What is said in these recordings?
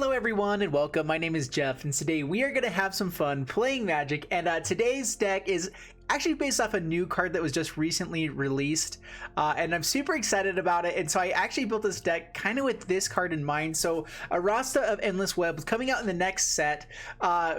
Hello everyone and welcome. My name is Jeff and today we are going to have some fun playing Magic, and today's deck is actually based off a new card that was just recently released, and I'm super excited about it. And so I actually built this deck kind of with this card in mind. So a Rasta of Endless Web is coming out in the next set.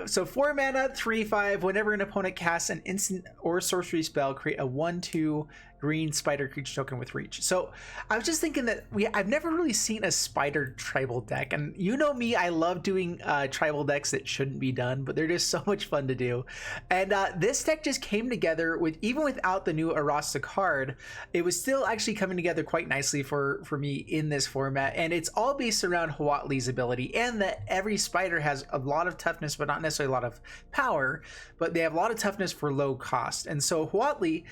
So 4 mana, 3/5. Whenever an opponent casts an instant or sorcery spell, create a 1/2 green spider creature token with reach. So I was just thinking that I've never really seen a spider tribal deck, and you know me, I love doing tribal decks that shouldn't be done, but they're just so much fun to do. And this deck just came together with, even without the new Arasta card, it was still actually coming together quite nicely for me in this format. And it's all based around Huatli's ability, and that every spider has a lot of toughness but not necessarily a lot of power, but they have a lot of toughness for low cost. And so Huatli,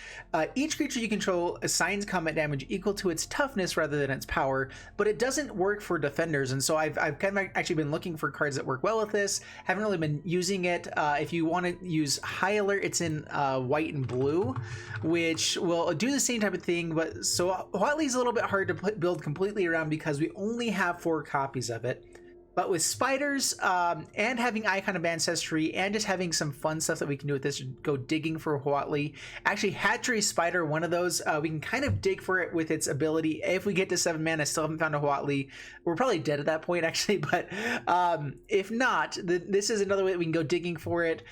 each creature you control assigns combat damage equal to its toughness rather than its power, but it doesn't work for defenders. And so I've kind of actually been looking for cards that work well with this. Haven't really been using it. If you want to use High Alert, it's in white and blue, which will do the same type of thing. But so Huatli's a little bit hard to build completely around because we only have 4 copies of it. But with spiders, and having Icon of Ancestry, and just having some fun stuff that we can do with this, go digging for Huatli. Actually, Hatchery Spider, one of those, we can kind of dig for it with its ability. If we get to 7 mana, still haven't found a Huatli. We're probably dead at that point, actually, but if not, this is another way that we can go digging for it.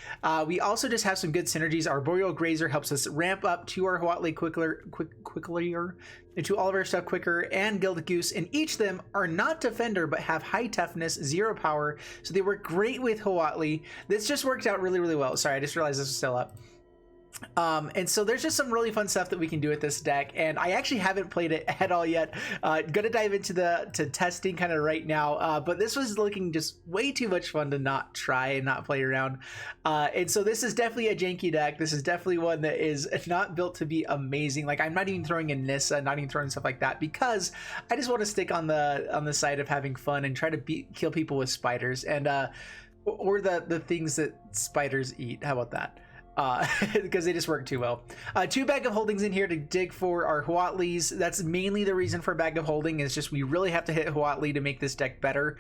We also just have some good synergies. Arboreal Grazer helps us ramp up to our Huatli quicker, into all of our stuff quicker, and Gilded Goose, and each of them are not defender but have high toughness, 0 power, so they work great with Huatli. This just worked out really well. Sorry, I just realized this was still up. And so there's just some really fun stuff that we can do with this deck, and I actually haven't played it at all yet. Gonna dive into testing kind of right now, but this was looking just way too much fun to not try and not play around. And so this is definitely a janky deck. This is definitely one that is not built to be amazing. Like, I'm not even throwing in Nissa, not even throwing stuff like that, because I just want to stick on the side of having fun and try to kill people with spiders, and or the things that spiders eat. How about that? Because they just work too well. 2 bag of holdings in here to dig for our Huatlis. That's mainly the reason for bag of holding, is just we really have to hit Huatli to make this deck better,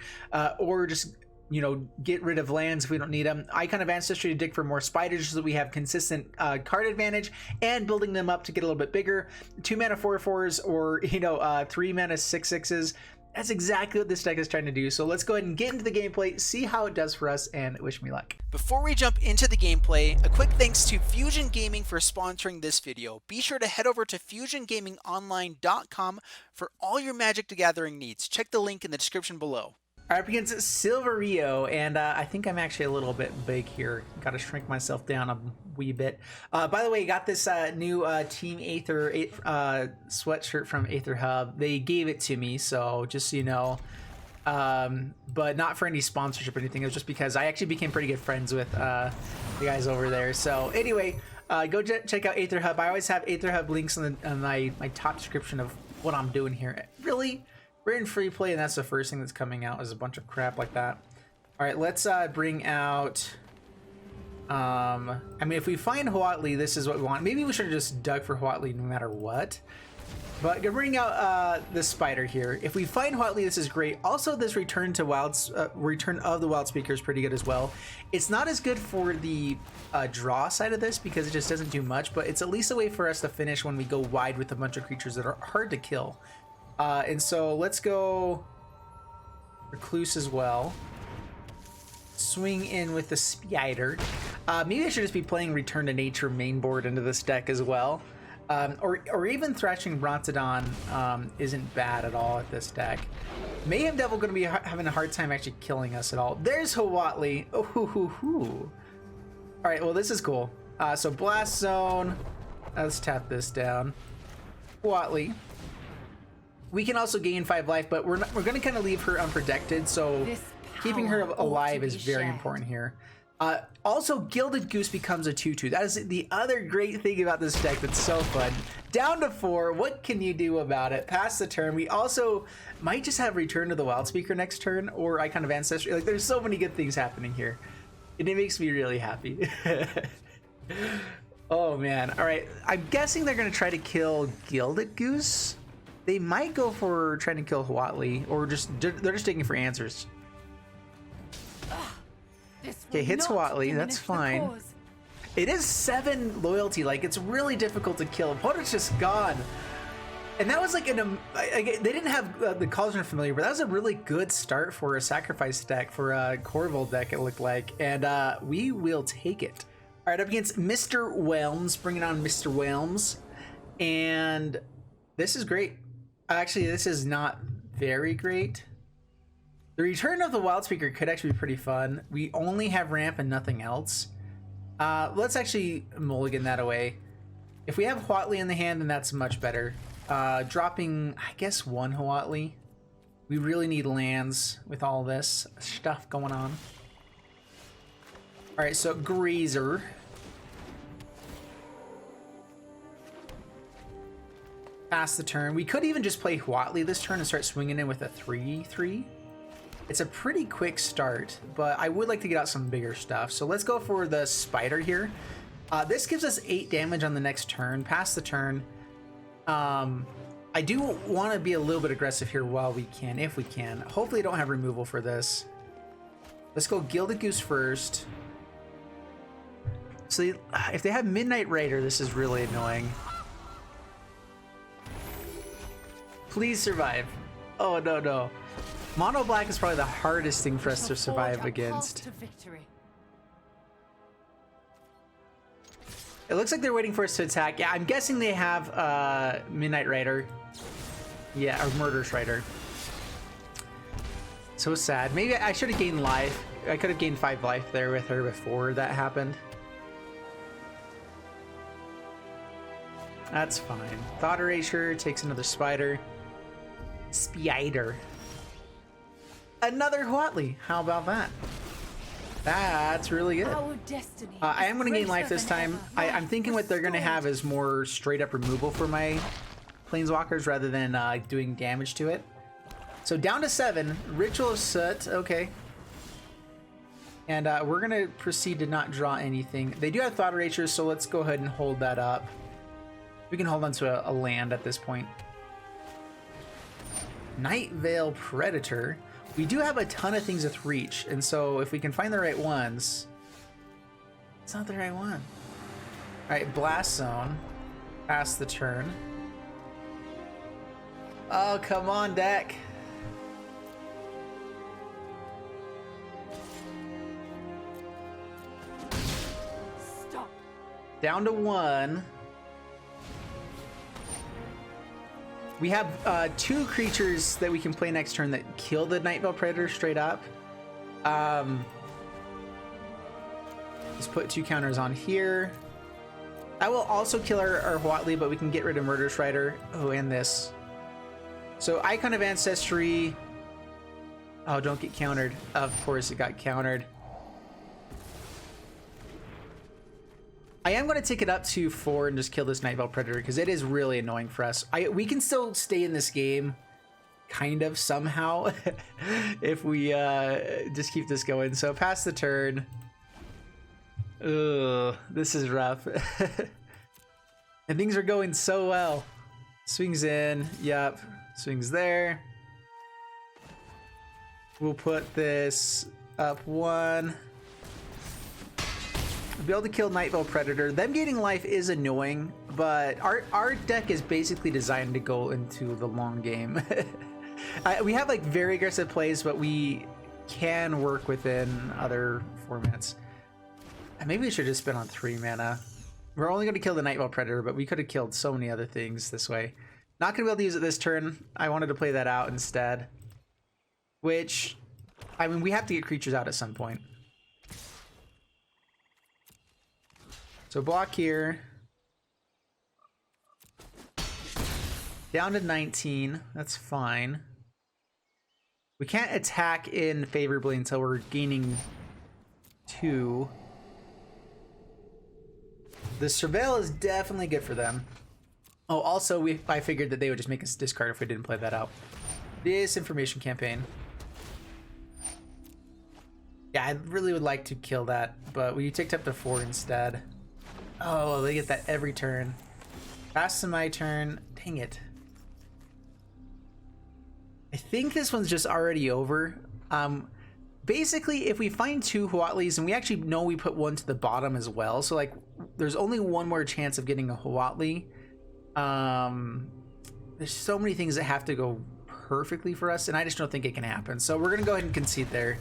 or just, you know, get rid of lands if we don't need them. Icon of Ancestry to dig for more spiders so that we have consistent card advantage, and building them up to get a little bit bigger. 2 mana 4/4s, or, you know, 3 mana 6/6s. That's exactly what this deck is trying to do. So let's go ahead and get into the gameplay, see how it does for us, and wish me luck. Before we jump into the gameplay, a quick thanks to Fusion Gaming for sponsoring this video. Be sure to head over to fusiongamingonline.com for all your Magic the Gathering needs. Check the link in the description below. All right, begins Silverio, and I think I'm actually a little bit big here. Got to shrink myself down a wee bit. By the way, got this new Team Aether sweatshirt from Aether Hub. They gave it to me, so just so you know. But not for any sponsorship or anything. It was just because I actually became pretty good friends with the guys over there. So anyway, go check out Aether Hub. I always have Aether Hub links on my top description of what I'm doing here. Really? We're in free play, and that's the first thing that's coming out, is a bunch of crap like that. All right, let's bring out... I mean, if we find Huatli, this is what we want. Maybe we should have just dug for Huatli no matter what. But gonna bring out the spider here. If we find Huatli, this is great. Also, this return of the Wild Speaker is pretty good as well. It's not as good for the draw side of this because it just doesn't do much, but it's at least a way for us to finish when we go wide with a bunch of creatures that are hard to kill. And so let's go Recluse as well. Swing in with the Spider. Maybe I should just be playing Return to Nature main board into this deck as well. Or even Thrashing Brontodon isn't bad at all at this deck. Mayhem Devil going to be having a hard time actually killing us at all. There's Huatli. Oh, hoo. All right, well, this is cool. So Blast Zone. Let's tap this down. Huatli. We can also gain 5 life, but we're going to kind of leave her unprotected, so keeping her alive is very important here. Also, Gilded Goose becomes a 2/2. That is the other great thing about this deck that's so fun. Down to 4, what can you do about it? Pass the turn. We also might just have Return to the Wild Speaker next turn, or Icon of Ancestry. Like, there's so many good things happening here, and it makes me really happy. Oh, man. All right, I'm guessing they're going to try to kill Gilded Goose. They might go for trying to kill Huatli, or they're just digging for answers. Okay, hits Huatli, that's fine. It is 7 loyalty, like it's really difficult to kill. Opponent's just gone. And that was like they didn't have the Cauldron Familiar, but that was a really good start for a sacrifice deck, for a Corval deck it looked like. And we will take it. All right, up against Mr. Whelms, bringing on Mr. Whelms. And this is great. Actually, this is not very great. The return of the Wild Speaker could actually be pretty fun. We only have ramp and nothing else. Let's actually mulligan that away. If we have Huatli in the hand, then that's much better. Dropping, I guess, 1 Huatli. We really need lands with all this stuff going on. All right, so Grazer. Pass the turn. We could even just play Huatli this turn and start swinging in with a 3/3. It's a pretty quick start, but I would like to get out some bigger stuff. So let's go for the Spider here. This gives us 8 damage on the next turn. Pass the turn. I do want to be a little bit aggressive here while we can, if we can. Hopefully I don't have removal for this. Let's go Gilded Goose first. So if they have Midnight Raider, this is really annoying. Please survive. Oh, no, no. Mono black is probably the hardest thing for us to survive against. It looks like they're waiting for us to attack. Yeah, I'm guessing they have Midnight Rider. Yeah, or Murderous Rider. So sad. Maybe I should have gained life. I could have gained 5 life there with her before that happened. That's fine. Thought Erasure takes another Spider. Spider. Another Huatli. How about that? That's really good. I am going to gain life this time. I'm thinking what they're going to have is more straight up removal for my Planeswalkers rather than doing damage to it. So down to 7. Ritual of Soot. Okay. And we're going to proceed to not draw anything. They do have Thought Erasure, so let's go ahead and hold that up. We can hold on to a land at this point. Night Veil Predator. We do have a ton of things with reach, and so if we can find the right ones... It's not the right one. Alright, Blast Zone. Pass the turn. Oh, come on, deck. Stop. Down to 1. We have 2 creatures that we can play next turn that kill the Night Veil Predator straight up. Let's put 2 counters on here. That will also kill our Huatli, but we can get rid of Murderous Rider. Oh, and this. So Icon of Ancestry. Oh, don't get countered. Of course it got countered. I am going to take it up to 4 and just kill this Night Veil Predator because it is really annoying for us. We can still stay in this game, kind of, somehow, if we just keep this going. So pass the turn. Ugh, this is rough. And things are going so well. Swings in. Yep. Swings there. We'll put this up 1. Be able to kill Night Veil Predator. Them gaining life is annoying, but our deck is basically designed to go into the long game. We have like very aggressive plays, but we can work within other formats. Maybe we should just spend on 3 mana. We're only going to kill the Night Veil Predator, but we could have killed so many other things this way. Not going to be able to use it this turn. I wanted to play that out instead. Which, I mean, we have to get creatures out at some point. So block here. Down to 19. That's fine. We can't attack in favorably until we're gaining 2. The Surveil is definitely good for them. Oh, also, I figured that they would just make us discard if we didn't play that out. Disinformation Campaign. Yeah, I really would like to kill that, but we ticked up to 4 instead. Oh, they get that every turn. Pass to my turn. Dang it. I think this one's just already over. basically, if we find 2 Huatlis, and we actually know we put 1 to the bottom as well, so like there's only 1 more chance of getting a Huatli. There's so many things that have to go perfectly for us, and I just don't think it can happen. So we're gonna go ahead and concede there.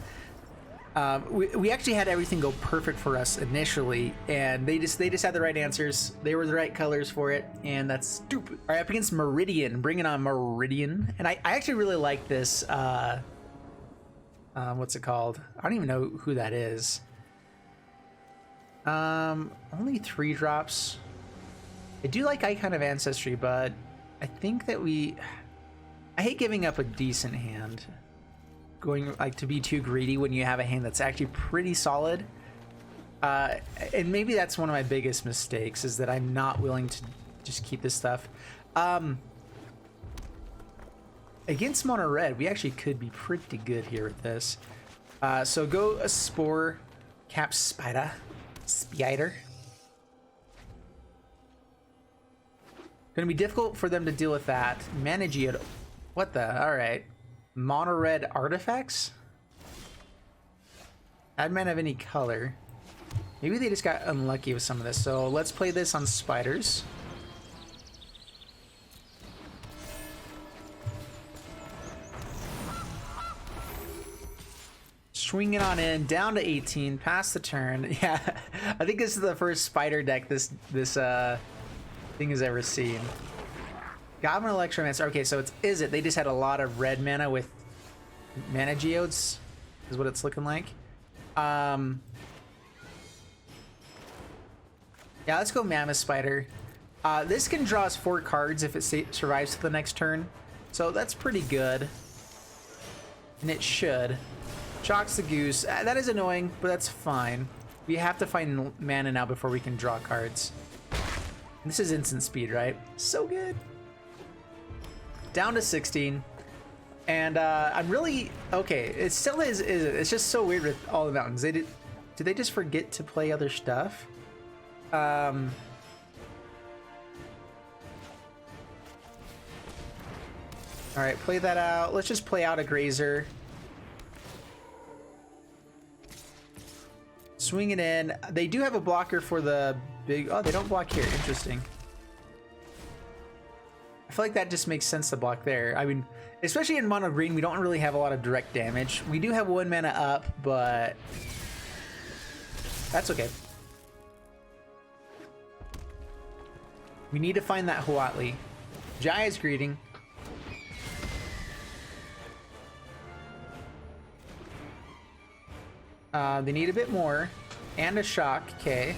We actually had everything go perfect for us initially, and they just had the right answers. They were the right colors for it, and that's stupid. All right, up against Meridian, bringing on Meridian, and I actually really like this. What's it called? I don't even know who that is. Only 3 drops. I do like Icon of Ancestry, but I think that I hate giving up a decent hand. Going like to be too greedy when you have a hand that's actually pretty solid. And maybe that's one of my biggest mistakes, is that I'm not willing to just keep this stuff. Against mono red, we actually could be pretty good here with this. So go a Spore, Cap Spider. Gonna be difficult for them to deal with that. Mana Geode. What the? Alright. Mono red artifacts? Add mana of any color. Maybe they just got unlucky with some of this. So let's play this on spiders. Swing it on in, down to 18, pass the turn. Yeah, I think this is the first spider deck this thing has ever seen. Goblin Electromancer. Okay, so is it? They just had a lot of red mana with mana geodes, is what it's looking like. Yeah, let's go Mammoth Spider. This can draw us 4 cards if it survives to the next turn, so that's pretty good. And it should. Shocks the Goose. That is annoying, but that's fine. We have to find mana now before we can draw cards. And this is instant speed, right? So good. Down to 16. And I'm really... Okay, it still is it's just so weird with all the mountains. Did they just forget to play other stuff? Alright, play that out. Let's just play out a Grazer. Swing it in. They do have a blocker for the big... Oh, they don't block here. Interesting. I feel like that just makes sense to block there. I mean, especially in mono green, we don't really have a lot of direct damage. We do have 1 mana up, but that's okay. We need to find that Huatli. Jaya's Greeting. They need a bit more. And a shock. Okay.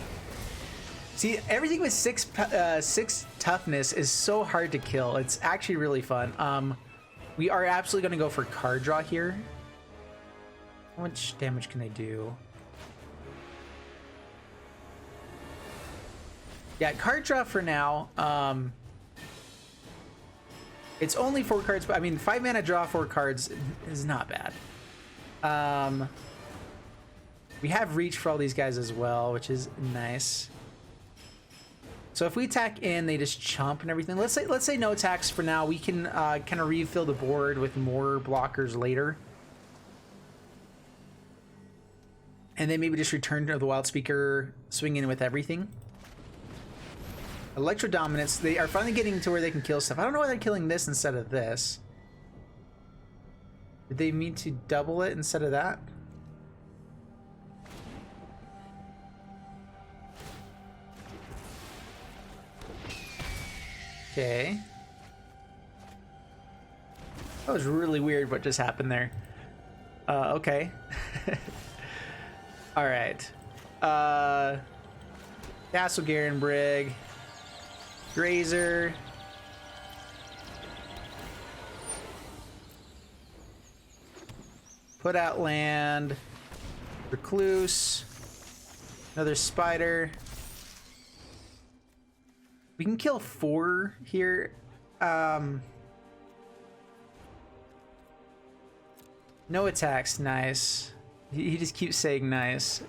See, everything with 6 toughness is so hard to kill. It's actually really fun. We are absolutely going to go for card draw here. How much damage can they do? Yeah, card draw for now. It's only 4 cards, but I mean, 5 mana draw 4 cards is not bad. We have reach for all these guys as well, which is nice. So if we attack in, they just chump and everything. Let's say no attacks for now. We can kind of refill the board with more blockers later. And then maybe just return to the Wild Speaker, swing in with everything. Electro Dominance. They are finally getting to where they can kill stuff. I don't know why they're killing this instead of this. Did they mean to double it instead of that? Okay. That was really weird what just happened there. Okay. Alright. Castle Garenbrig. Grazer. Put out land. Recluse. Another spider. We can kill 4 here. No attacks. Nice. He just keeps saying nice.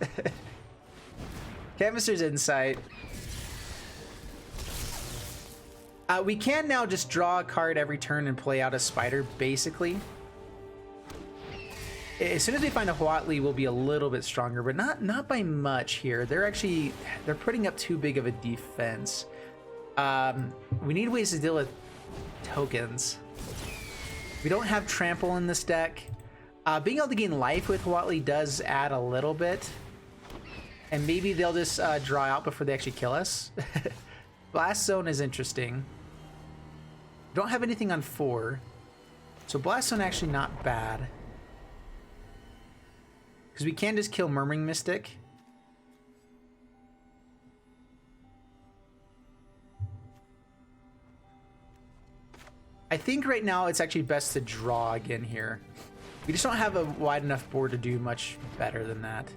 Canvaser's Insight. We can now just draw a card every turn and play out a spider, basically. As soon as we find a Huatli, we'll be a little bit stronger, but not by much here. They're putting up too big of a defense. We need ways to deal with tokens. We don't have trample in this deck. Being able to gain life with Huatli does add a little bit. And maybe they'll just draw out before they actually kill us. Blast Zone is interesting. We don't have anything on 4. So Blast Zone actually not bad. Because we can just kill Murmuring Mystic. I think right now it's actually best to draw again here. We just don't have a wide enough board to do much better than that.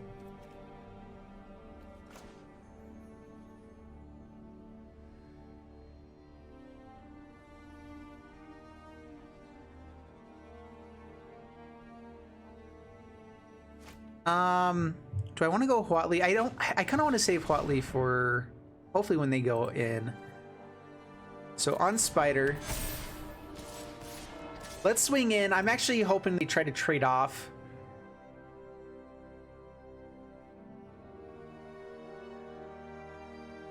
Do I want to go Huatli? I kind of want to save Huatli for hopefully when they go in. So on Spider, let's swing in. I'm actually hoping they try to trade off.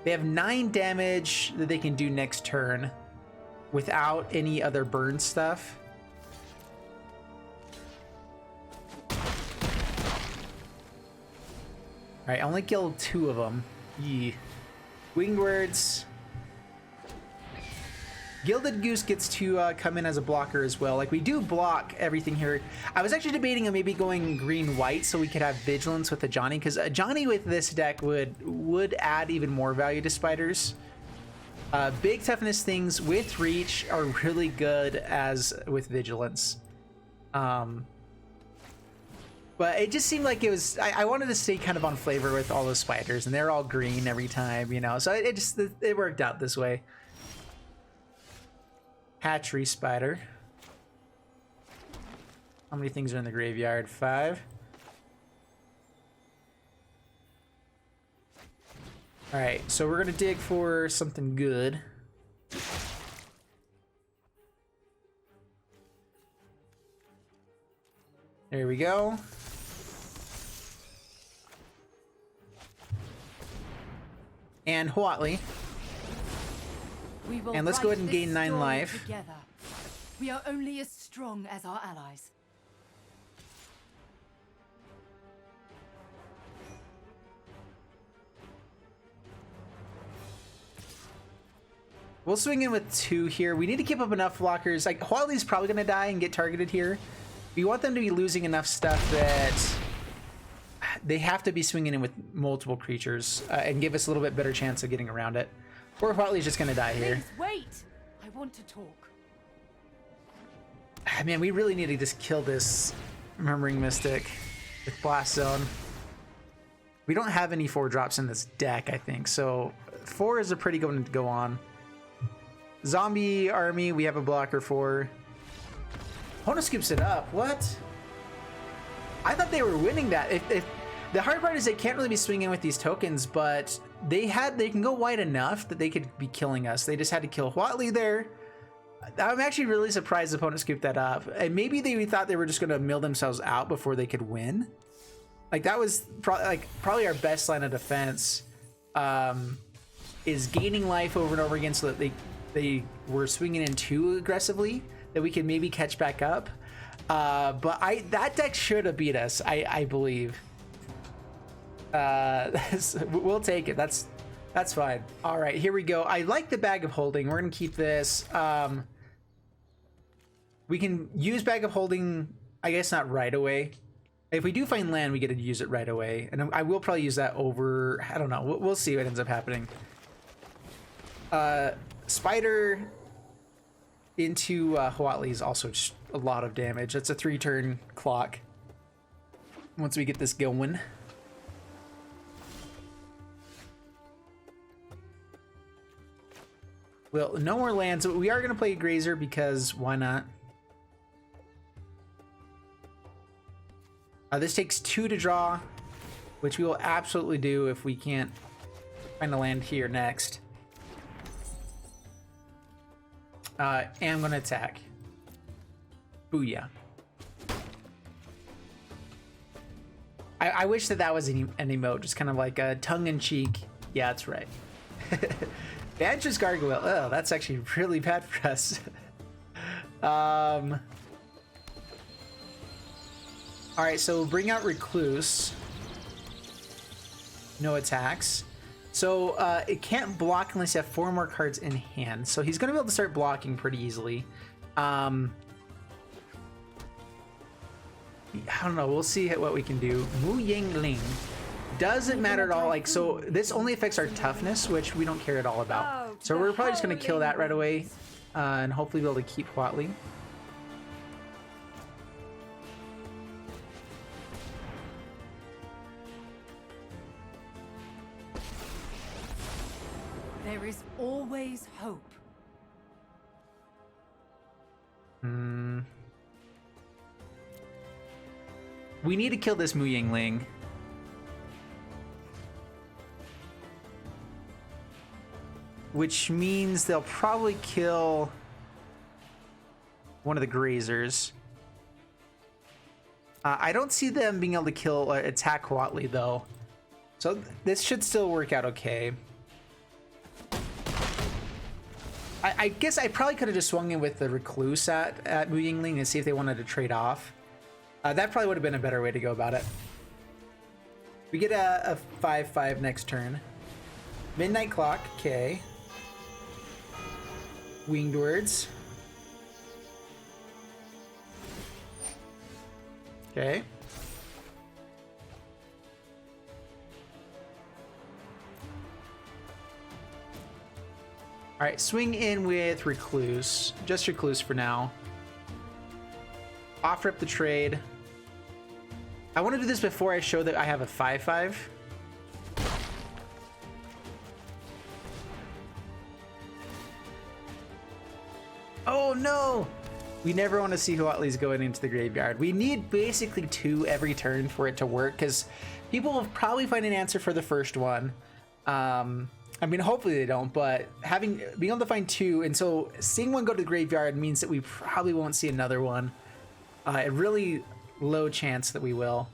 They have 9 damage that they can do next turn without any other burn stuff. Alright, I only killed 2 of them. Yee. Winged Words. Gilded Goose gets to come in as a blocker as well. Like, we do block everything here. I was actually debating on maybe going green-white so we could have Vigilance with a Johnny, because a Johnny with this deck would add even more value to Spiders. Big toughness things with Reach are really good as with Vigilance. But it just seemed like it was... I wanted to stay kind of on flavor with all those Spiders, and they're all green every time, you know? So it worked out this way. Hatchery Spider. How many things are in the graveyard? 5. Alright, so we're gonna dig for something good. There we go. And Huatli. And let's go ahead and gain 9 life. Together. We are only as strong as our allies. We'll swing in with 2 here. We need to keep up enough blockers. Like, Huatli's probably going to die and get targeted here. We want them to be losing enough stuff that they have to be swinging in with multiple creatures and give us a little bit better chance of getting around it. Or Huatli's just going to die here. Please wait. I want to talk. Man, we really need to just kill this Murmuring Mystic with Blast Zone. We don't have any 4-drops in this deck, I think, so 4 is a pretty good one to go on. Zombie Army, we have a blocker for. Opponent scoops it up. What? I thought they were winning that. If the hard part is they can't really be swinging with these tokens, but they can go wide enough that they could be killing us. They just had to kill Huatli there. I'm actually really surprised the opponent scooped that up. And maybe they thought they were just going to mill themselves out before they could win. Like, that was probably our best line of defense, is gaining life over and over again so that they were swinging in too aggressively, that we could maybe catch back up. But that deck should have beat us, I believe. We'll take it. That's fine. All right, here we go. I like the Bag of Holding. We're gonna keep this. We can use Bag of Holding, I guess not right away. If we do find land, we get to use it right away. And I will probably use that over, I don't know. We'll see what ends up happening. Spider into Huatli is also just a lot of damage. That's a 3-turn clock once we get this going. Well, no more lands, but we are going to play Grazer because why not? This takes 2 to draw, which we will absolutely do if we can't find a land here next. And I'm going to attack. Booyah. I wish that that was an emote, just kind of like a tongue-in-cheek. Yeah, that's right. Bancher's Gargoyle. Oh, that's actually really bad for us. All right, so we'll bring out Recluse. No attacks. So it can't block unless you have 4 more cards in hand. So he's going to be able to start blocking pretty easily. I don't know. We'll see what we can do. Wu Ying Ling. Doesn't matter at all. Like, so this only affects our toughness, which we don't care at all about. So we're probably just going to kill that right away and hopefully be able to keep Huatli. There is always hope. We need to kill this Mu Yingling. Which means they'll probably kill one of the Grazers. I don't see them being able to kill or attack Huatli though. So this should still work out okay. I guess I probably could have just swung in with the Recluse at Mu Yingling and see if they wanted to trade off. That probably would have been a better way to go about it. We get a 5/5 next turn. Midnight Clock, okay. Winged Words. Okay. All right, swing in with Recluse. Just Recluse for now. Off rip the trade. I want to do this before I show that I have a 5/5. Oh no! We never want to see Huatli's going into the graveyard. We need basically 2 every turn for it to work, because people will probably find an answer for the first one. I mean, hopefully they don't, but being able to find 2, and so seeing one go to the graveyard means that we probably won't see another one. A really low chance that we will.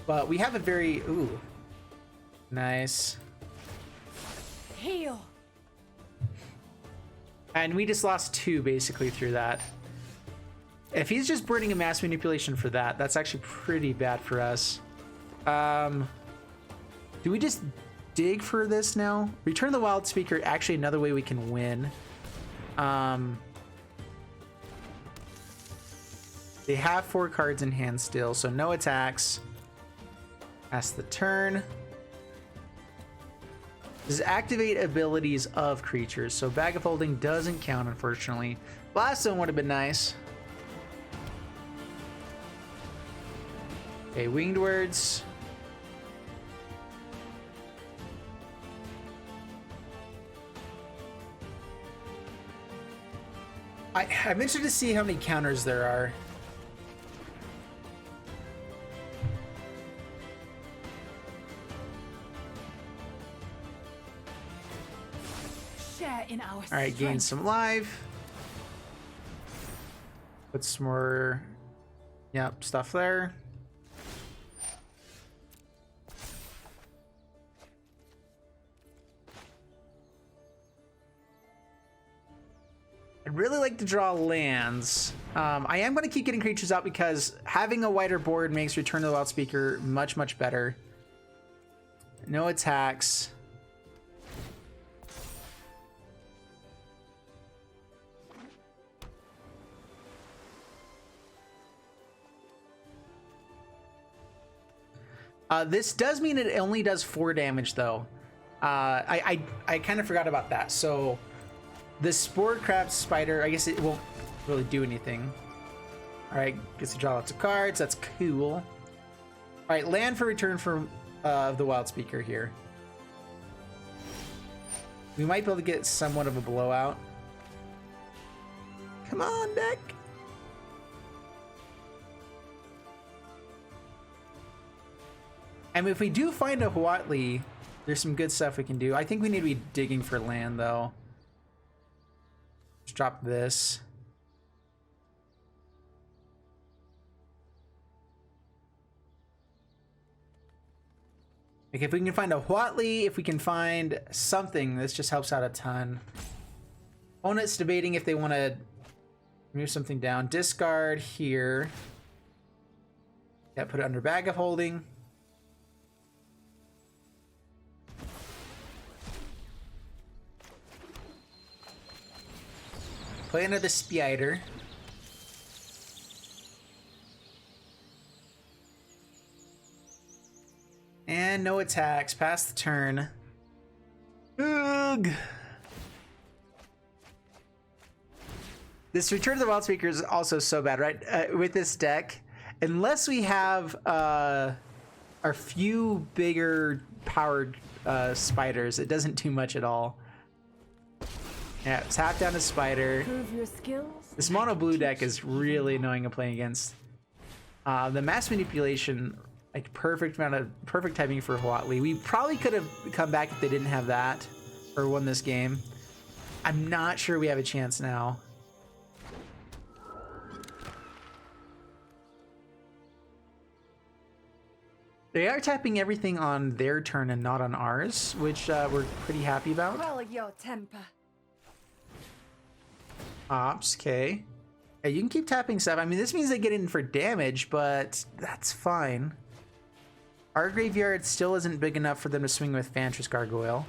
But we have a very... Ooh. Nice. Heal. And we just lost 2 basically through that. If he's just burning a Mass Manipulation for that, that's actually pretty bad for us. Do we just dig for this now? Return the Wild Speaker, actually another way we can win. They have 4 cards in hand still, so no attacks. Pass the turn. Does activate abilities of creatures, so Bag of Holding doesn't count, unfortunately. Blast Zone would have been nice. Okay, Winged Words. I'm interested to see how many counters there are. In our All right, gain some life. Put some more, yep, stuff there. I'd really like to draw lands. I am going to keep getting creatures out because having a wider board makes Return to the Wild Speaker much, much better. No attacks. This does mean it only does 4 damage, though. I kind of forgot about that. So the Spore Crab Spider, I guess it won't really do anything. All right, gets to draw lots of cards. That's cool. All right, land for return from the Wild Speaker here. We might be able to get somewhat of a blowout. Come on, deck. And if we do find a Huatli, there's some good stuff we can do. I think we need to be digging for land, though. Just drop this. Like if we can find a Huatli, if we can find something, this just helps out a ton. Opponent's debating if they want to move something down. Discard here. Yeah, put it under bag of holding. Play another Spider. And no attacks. Pass the turn. Ugh. This Return of the Wild Speaker is also so bad, right? With this deck, unless we have our few bigger powered spiders, it doesn't do much at all. Yeah, tap down a spider. Prove your skills. This mono blue deck is really annoying to play against. The mass manipulation, like perfect timing for Huatli. We probably could have come back if they didn't have that or won this game. I'm not sure we have a chance now. They are tapping everything on their turn and not on ours, which we're pretty happy about. Quell your temper. Ops, okay. Yeah, you can keep tapping stuff. I mean, this means they get in for damage, but that's fine. Our graveyard still isn't big enough for them to swing with Fantress Gargoyle.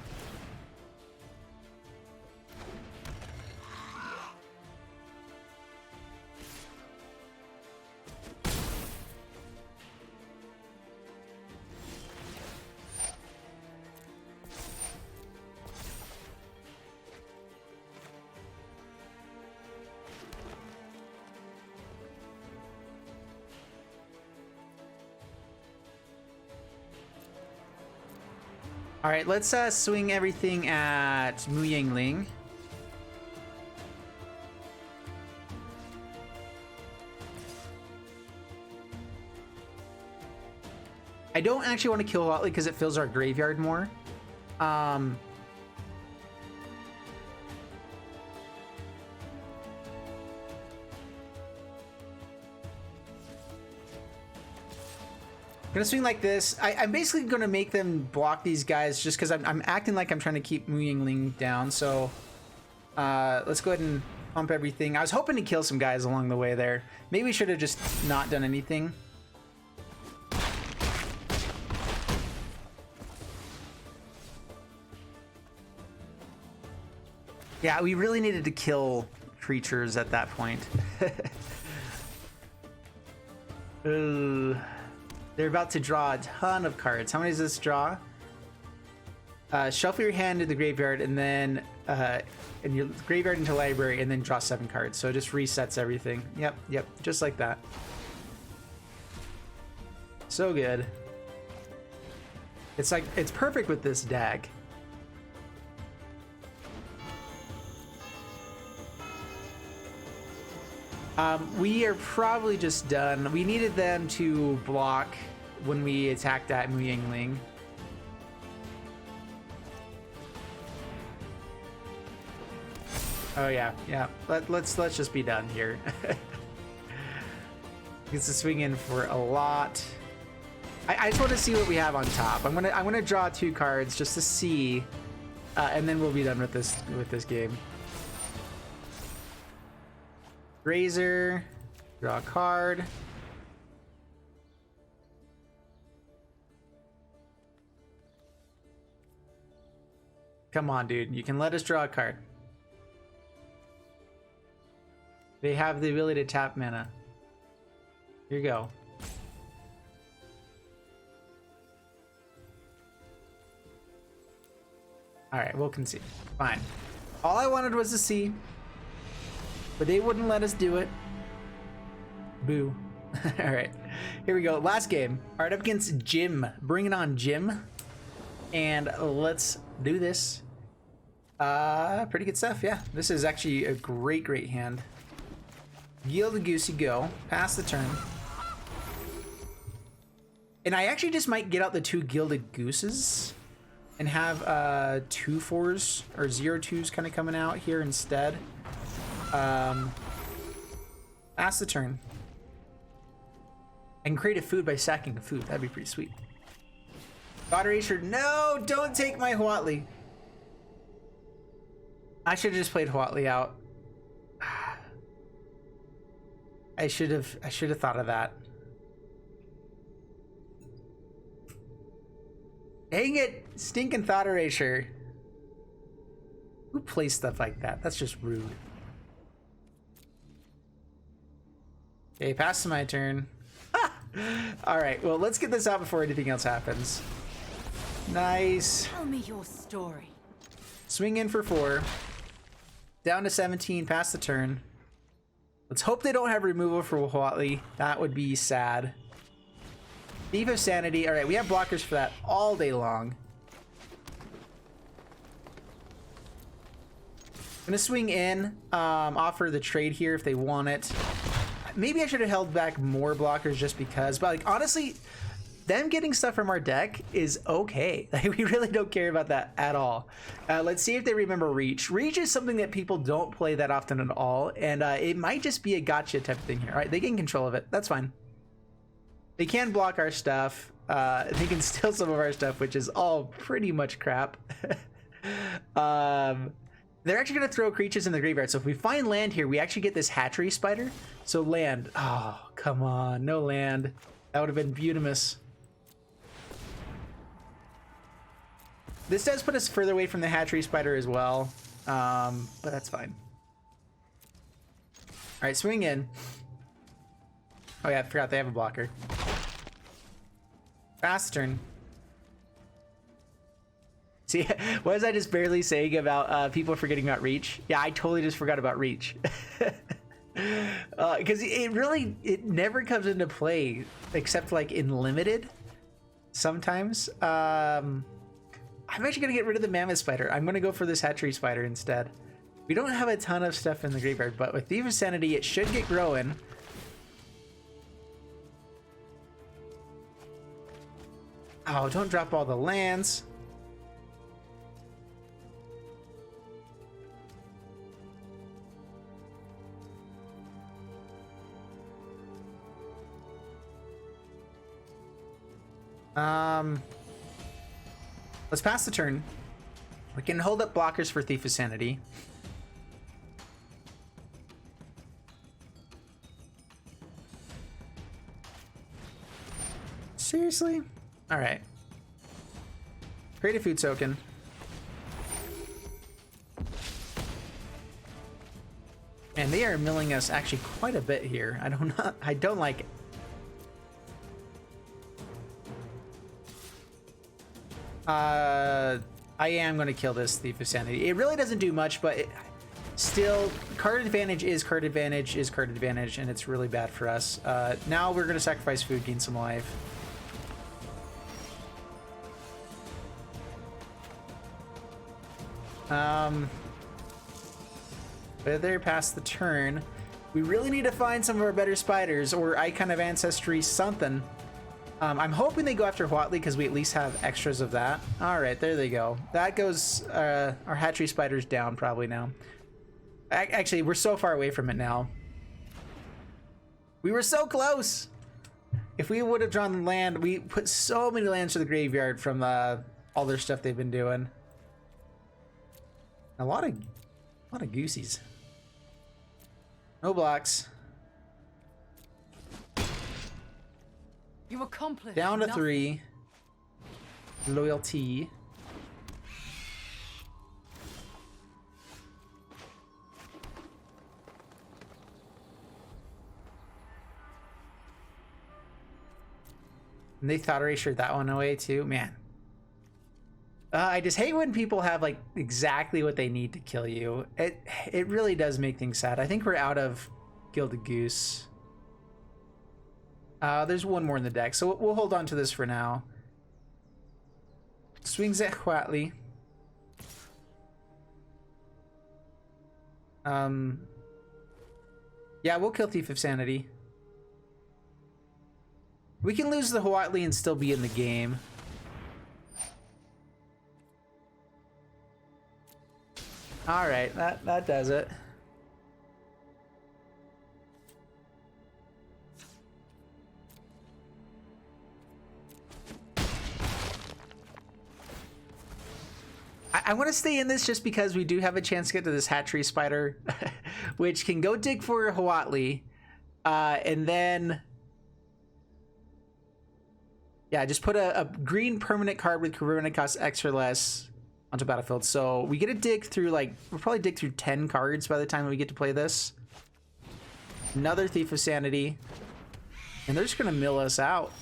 All right, let's swing everything at Mu Yangling. I don't actually want to kill Huatli because it fills our graveyard more. Gonna swing like this. I'm basically gonna make them block these guys just because I'm acting like I'm trying to keep Mu Yangling down. So let's go ahead and pump everything. I was hoping to kill some guys along the way there. Maybe we should have just not done anything. Yeah, we really needed to kill creatures at that point. They're about to draw a ton of cards. How many does this draw? Shuffle your hand to the graveyard and then in your graveyard into library and then draw 7 cards. So it just resets everything. Yep, just like that. So good. It's like it's perfect with this deck. We are probably just done. We needed them to block when we attacked that Mu Yangling. Oh yeah. Let's just be done here. Gets to swing in for a lot. I just want to see what we have on top. I'm gonna draw 2 cards just to see, and then we'll be done with this game. Razor, draw a card. Come on, dude. You can let us draw a card. They have the ability to tap mana. Here you go. Alright, we'll concede. Fine. All I wanted was to see. But they wouldn't let us do it. Boo. All right, here we go. Last game. All right, up against Jim. Bring it on, Jim. And let's do this. Pretty good stuff, yeah. This is actually a great hand. Gilded Goose, you go. Pass the turn. And I actually just might get out the 2 Gilded Gooses and have 2 4s or 0-2s kind of coming out here instead. Pass the turn. I can create a food by sacking a food. That'd be pretty sweet. God Erasure, no! Don't take my Huatli. I should have just played Huatli out. I should have thought of that. Dang it! Stinking Thought Erasure. Who plays stuff like that? That's just rude. Okay, pass to my turn. Alright, well, let's get this out before anything else happens. Nice. Tell me your story. Swing in for 4. Down to 17, pass the turn. Let's hope they don't have removal for Huatli. That would be sad. Thief of Sanity. Alright, we have blockers for that all day long. I'm gonna swing in, offer the trade here if they want it. Maybe I should have held back more blockers just because, but like honestly, them getting stuff from our deck is okay. Like, we really don't care about that at all. Let's see if they remember Reach. Reach is something that people don't play that often at all, and it might just be a gotcha type of thing here. All right, they gain control of it. That's fine. They can block our stuff. They can steal some of our stuff, which is all pretty much crap. They're actually going to throw creatures in the graveyard. So if we find land here, we actually get this hatchery spider. So land. Oh, come on. No land. That would have been beautimous. This does put us further away from the hatchery spider as well. But that's fine. All right, swing in. Oh yeah, I forgot they have a blocker. Fast turn. See, what was I just barely saying about people forgetting about Reach? Yeah, I totally just forgot about Reach. Because it never comes into play except like in limited sometimes. I'm actually gonna get rid of the mammoth spider. I'm gonna go for this hatchery spider instead. We don't have a ton of stuff in the graveyard, but with Thief of Sanity, it should get growing. Oh, don't drop all the lands. Let's pass the turn. We can hold up blockers for Thief of Sanity. Seriously? All right. Create a food token. Man, they are milling us actually quite a bit here. I don't like it. I am going to kill this Thief of Sanity. It really doesn't do much, but still, card advantage is card advantage is card advantage, and it's really bad for us. Now we're going to sacrifice food, gain some life. But they're past the turn. We really need to find some of our better spiders, or Icon of Ancestry something. I'm hoping they go after Huatli because we at least have extras of that. All right, there they go. That goes, our hatchery spider's down probably now. Actually, we're so far away from it now. We were so close. If we would have drawn land, we put so many lands to the graveyard from all their stuff they've been doing. A lot of goosies. No blocks. You accomplished Down to nothing. 3. Loyalty. And they thought erased that one away too. Man. I just hate when people have like exactly what they need to kill you. It really does make things sad. I think we're out of Gilded Goose. There's one more in the deck, so we'll hold on to this for now. Swings at Huatli. Yeah, we'll kill Thief of Sanity. We can lose the Huatli and still be in the game. All right, that does it. I want to stay in this just because we do have a chance to get to this hatchery spider, which can go dig for Huatli, and then yeah, just put a green permanent card with permanent cost X or less onto battlefield. So we get to dig through, like, we'll probably dig through 10 cards by the time we get to play this. Another Thief of Sanity, and they're just gonna mill us out.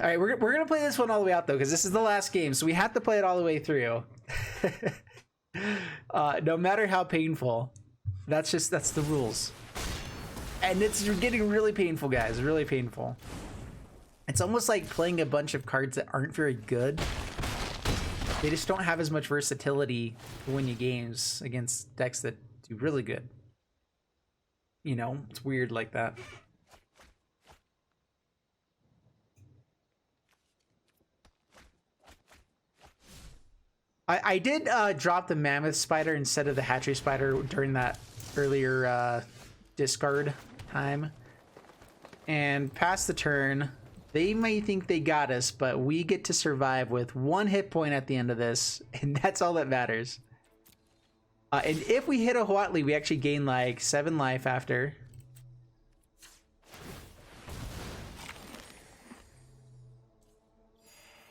All right, we're gonna play this one all the way out though, because this is the last game, so we have to play it all the way through. No matter how painful. That's the rules. And it's getting really painful, guys, really painful. It's almost like playing a bunch of cards that aren't very good. They just don't have as much versatility to win you games against decks that do really good. You know, it's weird like that. I did drop the Mammoth Spider instead of the Hatchery Spider during that earlier discard time. And past the turn, they may think they got us, but we get to survive with 1 hit point at the end of this, and that's all that matters. And if we hit a Huatli, we actually gain like 7 life after.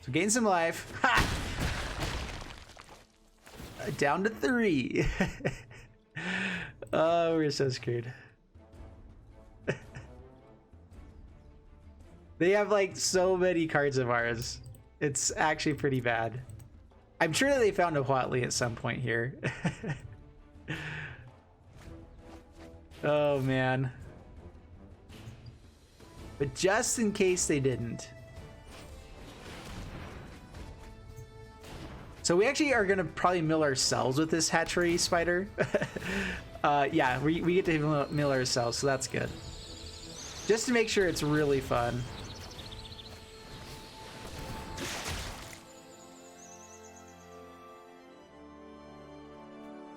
So gain some life. Ha! Down to 3. Oh, we're so screwed. They have like so many cards of ours. It's actually pretty bad. I'm sure that they found a Huatli at some point here. Oh man. But just in case they didn't. So we actually are gonna probably mill ourselves with this hatchery spider. Yeah, we get to mill ourselves, so that's good. Just to make sure it's really fun.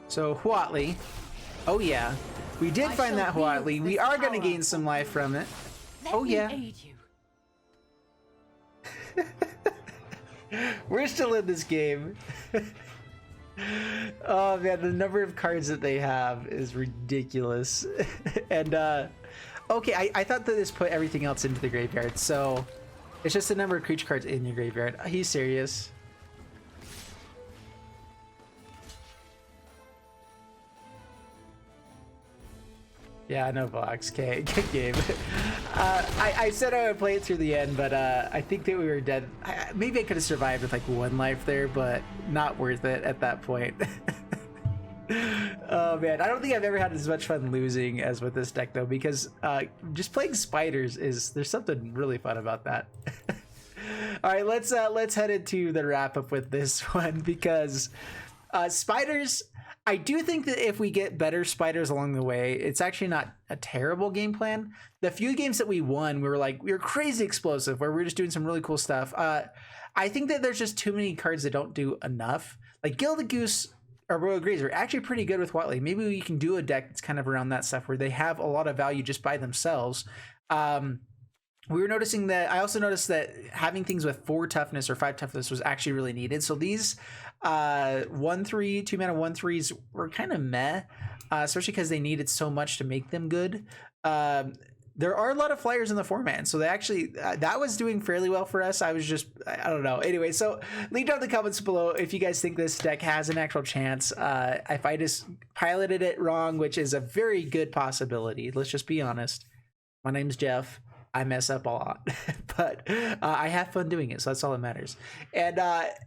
So Huatli, oh yeah, we did find that Huatli. We are gonna gain some life from it. Oh yeah. We're still in this game. Oh man, the number of cards that they have is ridiculous. And okay, I thought that this put everything else into the graveyard, so it's just the number of creature cards in your graveyard. He's serious. Yeah, no blocks. Okay, good game. I said I would play it through the end, but I think that we were dead. Maybe I could have survived with like 1 life there, but not worth it at that point. Oh man, I don't think I've ever had as much fun losing as with this deck though, because just playing spiders there's something really fun about that. All right, let's head into the wrap up with this one, because spiders, I do think that if we get better spiders along the way, it's actually not a terrible game plan. The few games that we won, we were crazy explosive, where we were just doing some really cool stuff. I think that there's just too many cards that don't do enough. Like Gilded Goose or Royal Greys are actually pretty good with Huatli. Maybe we can do a deck that's kind of around that stuff, where they have a lot of value just by themselves. We were noticing that, I also noticed that having things with 4 toughness or 5 toughness was actually really needed. So these 1/3, 2 mana 1/3s were kind of meh, especially because they needed so much to make them good. There are a lot of flyers in the format, so they actually that was doing fairly well for us. I don't know. Anyway, so leave down in the comments below if you guys think this deck has an actual chance. If I just piloted it wrong, which is a very good possibility, let's just be honest. My name's Jeff. I mess up a lot, but I have fun doing it, so that's all that matters. And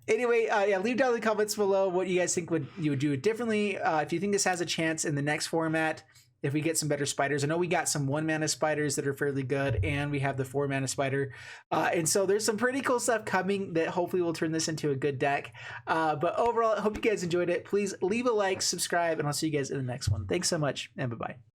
anyway, yeah, leave down in the comments below what you guys think you would do differently. If you think this has a chance in the next format, if we get some better spiders. I know we got some 1 mana spiders that are fairly good, and we have the 4 mana spider. And so there's some pretty cool stuff coming that hopefully will turn this into a good deck. But overall, I hope you guys enjoyed it. Please leave a like, subscribe, and I'll see you guys in the next one. Thanks so much, and bye-bye.